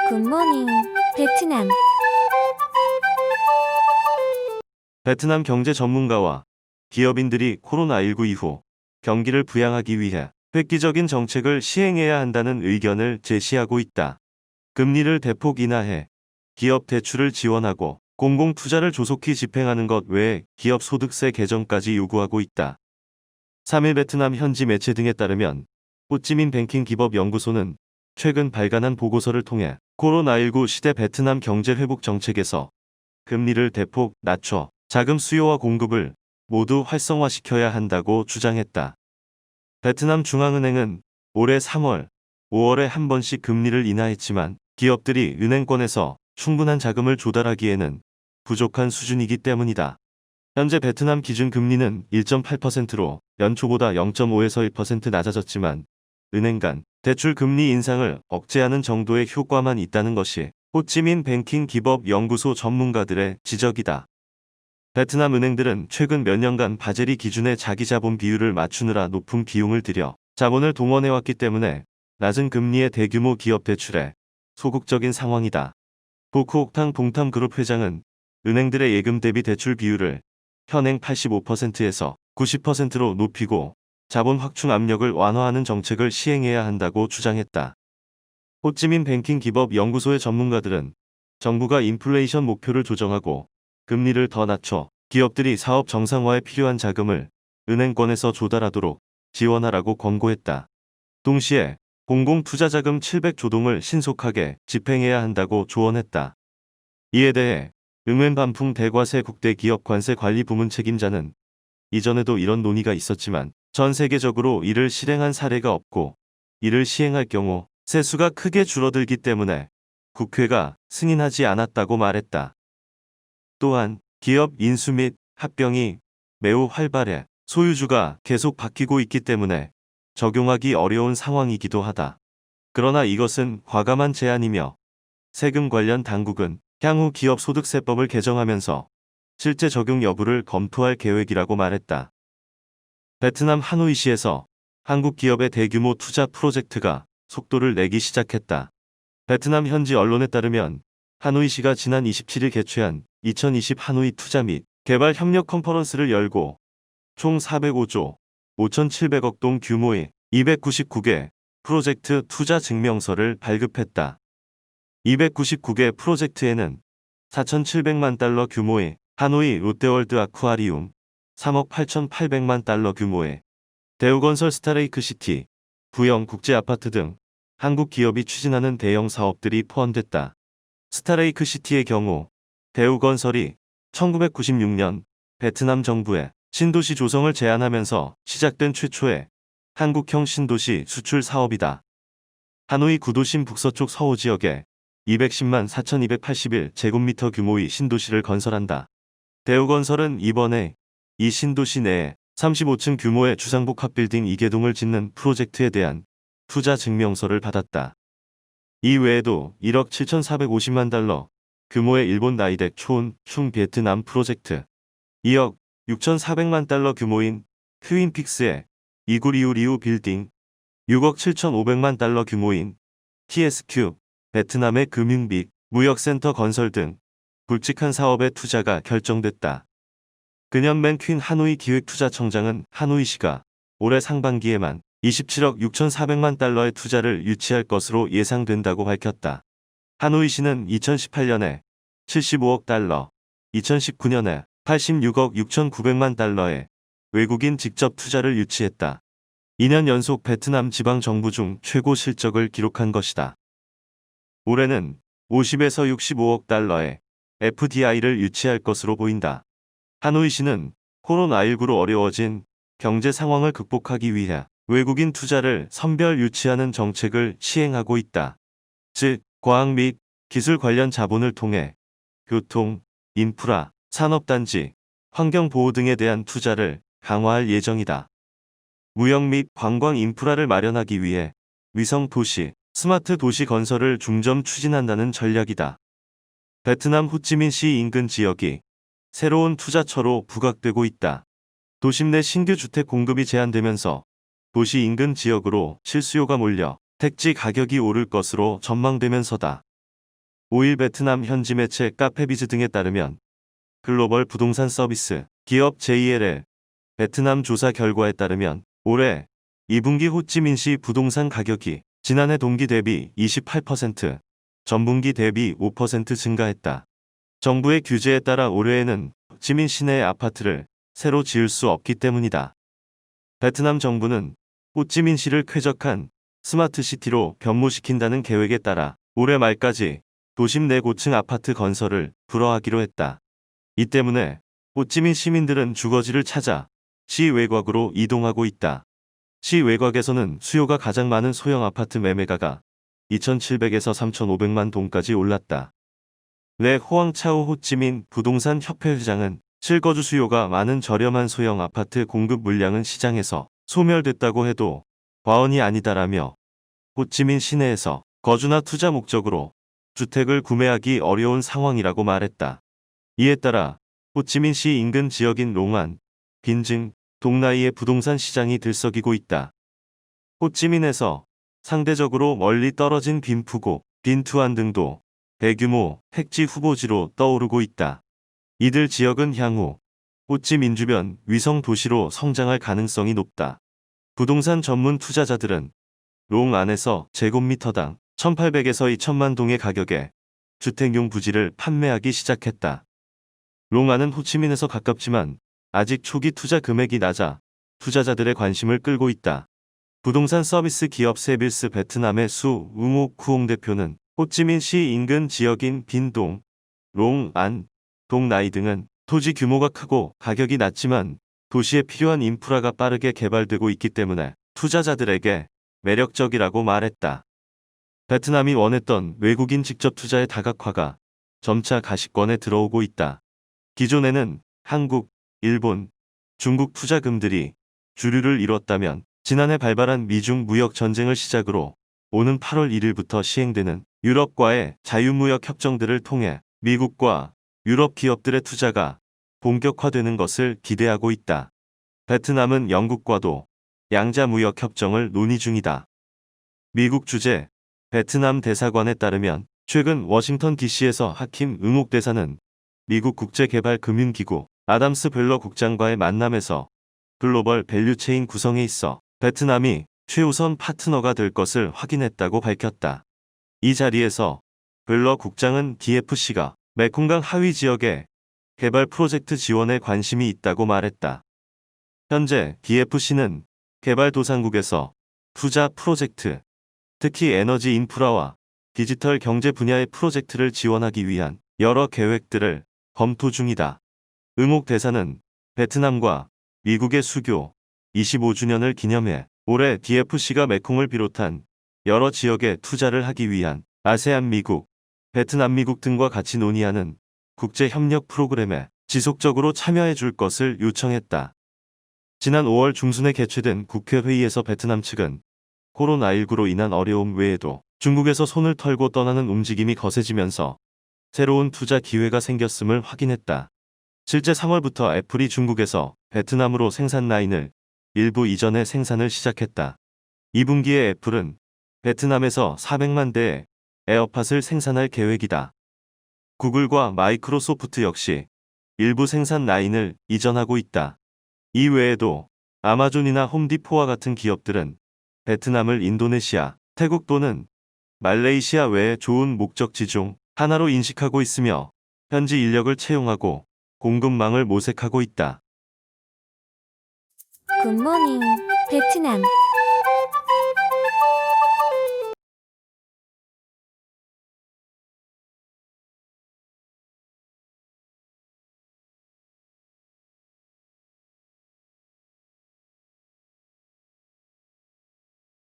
굿모닝, 베트남. 베트남 경제 전문가와 기업인들이 코로나19 이후 경기를 부양하기 위해 획기적인 정책을 시행해야 한다는 의견을 제시하고 있다. 금리를 대폭 인하해 기업 대출을 지원하고 공공투자를 조속히 집행하는 것 외에 기업 소득세 개정까지 요구하고 있다. 3일 베트남 현지 매체 등에 따르면 호찌민 뱅킹 기법 연구소는 최근 발간한 보고서를 통해 코로나19 시대 베트남 경제 회복 정책에서 금리를 대폭 낮춰 자금 수요와 공급을 모두 활성화시켜야 한다고 주장했다. 베트남 중앙은행은 올해 3월, 5월에 한 번씩 금리를 인하했지만 기업들이 은행권에서 충분한 자금을 조달하기에는 부족한 수준이기 때문이다. 현재 베트남 기준 금리는 1.8%로 연초보다 0.5에서 1% 낮아졌지만 은행 간 대출 금리 인상을 억제하는 정도의 효과만 있다는 것이 호찌민 뱅킹 기법 연구소 전문가들의 지적이다. 베트남 은행들은 최근 몇 년간 바젤이 기준의 자기 자본 비율을 맞추느라 높은 비용을 들여 자본을 동원해왔기 때문에 낮은 금리의 대규모 기업 대출에 소극적인 상황이다. 보크옥탕 동탐그룹 회장은 은행들의 예금 대비 대출 비율을 현행 85%에서 90%로 높이고 자본 확충 압력을 완화하는 정책을 시행해야 한다고 주장했다. 호찌민 뱅킹 기법 연구소의 전문가들은 정부가 인플레이션 목표를 조정하고 금리를 더 낮춰 기업들이 사업 정상화에 필요한 자금을 은행권에서 조달하도록 지원하라고 권고했다. 동시에 공공투자자금 700조 동을 신속하게 집행해야 한다고 조언했다. 이에 대해 응웬반풍 대과세 국대기업관세관리부문 책임자는 이전에도 이런 논의가 있었지만 전 세계적으로 이를 실행한 사례가 없고 이를 시행할 경우 세수가 크게 줄어들기 때문에 국회가 승인하지 않았다고 말했다. 또한 기업 인수 및 합병이 매우 활발해 소유주가 계속 바뀌고 있기 때문에 적용하기 어려운 상황이기도 하다. 그러나 이것은 과감한 제안이며 세금 관련 당국은 향후 기업 소득세법을 개정하면서 실제 적용 여부를 검토할 계획이라고 말했다. 베트남 하노이시에서 한국 기업의 대규모 투자 프로젝트가 속도를 내기 시작했다. 베트남 현지 언론에 따르면 하노이시가 지난 27일 개최한 2020 하노이 투자 및 개발 협력 컨퍼런스를 열고 총 405조 5,700억 동 규모의 299개 프로젝트 투자 증명서를 발급했다. 299개 프로젝트에는 4,700만 달러 규모의 하노이 롯데월드 아쿠아리움, 3억 8,800만 달러 규모의 대우건설 스타레이크시티, 부영 국제아파트 등 한국 기업이 추진하는 대형 사업들이 포함됐다. 스타레이크시티의 경우 대우건설이 1996년 베트남 정부에 신도시 조성을 제안하면서 시작된 최초의 한국형 신도시 수출 사업이다. 하노이 구도심 북서쪽 서호 지역에 210만 4,281 제곱미터 규모의 신도시를 건설한다. 대우건설은 이번에 이 신도시 내에 35층 규모의 주상복합 빌딩 2개동을 짓는 프로젝트에 대한 투자 증명서를 받았다. 이 외에도 1억 7,450만 달러 규모의 일본 나이덱 초온 충 베트남 프로젝트, 2억 6,400만 달러 규모인 트윈픽스의 이구리우리우 빌딩, 6억 7,500만 달러 규모인 TSQ 베트남의 금융 및 무역센터 건설 등 굵직한 사업의 투자가 결정됐다. 그년 맨퀸 하노이 기획투자청장은 하노이시가 올해 상반기에만 27억 6,400만 달러의 투자를 유치할 것으로 예상된다고 밝혔다. 하노이시는 2018년에 75억 달러, 2019년에 86억 6,900만 달러의 외국인 직접 투자를 유치했다. 2년 연속 베트남 지방 정부 중 최고 실적을 기록한 것이다. 올해는 50에서 65억 달러의 FDI를 유치할 것으로 보인다. 하노이시는 코로나19로 어려워진 경제 상황을 극복하기 위해 외국인 투자를 선별 유치하는 정책을 시행하고 있다. 즉, 과학 및 기술 관련 자본을 통해 교통, 인프라, 산업단지, 환경보호 등에 대한 투자를 강화할 예정이다. 무역 및 관광 인프라를 마련하기 위해 위성 도시, 스마트 도시 건설을 중점 추진한다는 전략이다. 베트남 호찌민시 인근 지역이 새로운 투자처로 부각되고 있다. 도심 내 신규 주택 공급이 제한되면서 도시 인근 지역으로 실수요가 몰려 택지 가격이 오를 것으로 전망되면서다. 5일 베트남 현지 매체 카페비즈 등에 따르면 글로벌 부동산 서비스 기업 JLL 베트남 조사 결과에 따르면 올해 2분기 호찌민시 부동산 가격이 지난해 동기 대비 28%, 전분기 대비 5% 증가했다. 정부의 규제에 따라 올해에는 호찌민 시내의 아파트를 새로 지을 수 없기 때문이다. 베트남 정부는 호찌민시를 쾌적한 스마트시티로 변모시킨다는 계획에 따라 올해 말까지 도심 내 고층 아파트 건설을 불허하기로 했다. 이 때문에 호찌민 시민들은 주거지를 찾아 시 외곽으로 이동하고 있다. 시 외곽에서는 수요가 가장 많은 소형 아파트 매매가가 2,700에서 3,500만 동까지 올랐다. 레 호앙차오 호찌민 부동산 협회 회장은 실거주 수요가 많은 저렴한 소형 아파트 공급 물량은 시장에서 소멸됐다고 해도 과언이 아니다라며 호찌민 시내에서 거주나 투자 목적으로 주택을 구매하기 어려운 상황이라고 말했다. 이에 따라 호찌민시 인근 지역인 롱안, 빈증, 동나이의 부동산 시장이 들썩이고 있다. 호찌민에서 상대적으로 멀리 떨어진 빈푸고, 빈투안 등도 대규모 택지 후보지로 떠오르고 있다. 이들 지역은 향후 호찌민 주변 위성 도시로 성장할 가능성이 높다. 부동산 전문 투자자들은 롱 안에서 제곱미터당 1,800에서 2,000만 동의 가격에 주택용 부지를 판매하기 시작했다. 롱안은 호치민에서 가깝지만 아직 초기 투자 금액이 낮아 투자자들의 관심을 끌고 있다. 부동산 서비스 기업 세빌스 베트남의 수 웅옥 쿠옹 대표는 호찌민시 인근 지역인 빈동, 롱안, 동나이 등은 토지 규모가 크고 가격이 낮지만 도시에 필요한 인프라가 빠르게 개발되고 있기 때문에 투자자들에게 매력적이라고 말했다. 베트남이 원했던 외국인 직접 투자의 다각화가 점차 가시권에 들어오고 있다. 기존에는 한국, 일본, 중국 투자금들이 주류를 이뤘다면 지난해 발발한 미중 무역 전쟁을 시작으로 오는 8월 1일부터 시행되는 유럽과의 자유무역 협정들을 통해 미국과 유럽 기업들의 투자가 본격화되는 것을 기대하고 있다. 베트남은 영국과도 양자 무역 협정을 논의 중이다. 미국 주재 베트남 대사관에 따르면 최근 워싱턴 DC에서 하킴 응옥 대사는 미국 국제개발금융기구 아담스 벨러 국장과의 만남에서 글로벌 밸류체인 구성에 있어 베트남이 최우선 파트너가 될 것을 확인했다고 밝혔다. 이 자리에서 벨러 국장은 DFC가 메콩강 하위 지역의 개발 프로젝트 지원에 관심이 있다고 말했다. 현재 DFC는 개발도상국에서 투자 프로젝트, 특히 에너지 인프라와 디지털 경제 분야의 프로젝트를 지원하기 위한 여러 계획들을 검토 중이다. 응옥 대사는 베트남과 미국의 수교 25주년을 기념해 올해 DFC가 메콩을 비롯한 여러 지역에 투자를 하기 위한 아세안 미국, 베트남 미국 등과 같이 논의하는 국제협력 프로그램에 지속적으로 참여해 줄 것을 요청했다. 지난 5월 중순에 개최된 국회회의에서 베트남 측은 코로나19로 인한 어려움 외에도 중국에서 손을 털고 떠나는 움직임이 거세지면서 새로운 투자 기회가 생겼음을 확인했다. 실제 3월부터 애플이 중국에서 베트남으로 생산 라인을 일부 이전해 생산을 시작했다. 2분기에 애플은 베트남에서 400만 대의 에어팟을 생산할 계획이다. 구글과 마이크로소프트 역시 일부 생산 라인을 이전하고 있다. 이 외에도 아마존이나 홈디포와 같은 기업들은 베트남을 인도네시아, 태국 또는 말레이시아 외의 좋은 목적지 중 하나로 인식하고 있으며 현지 인력을 채용하고 공급망을 모색하고 있다. 굿모닝, 베트남.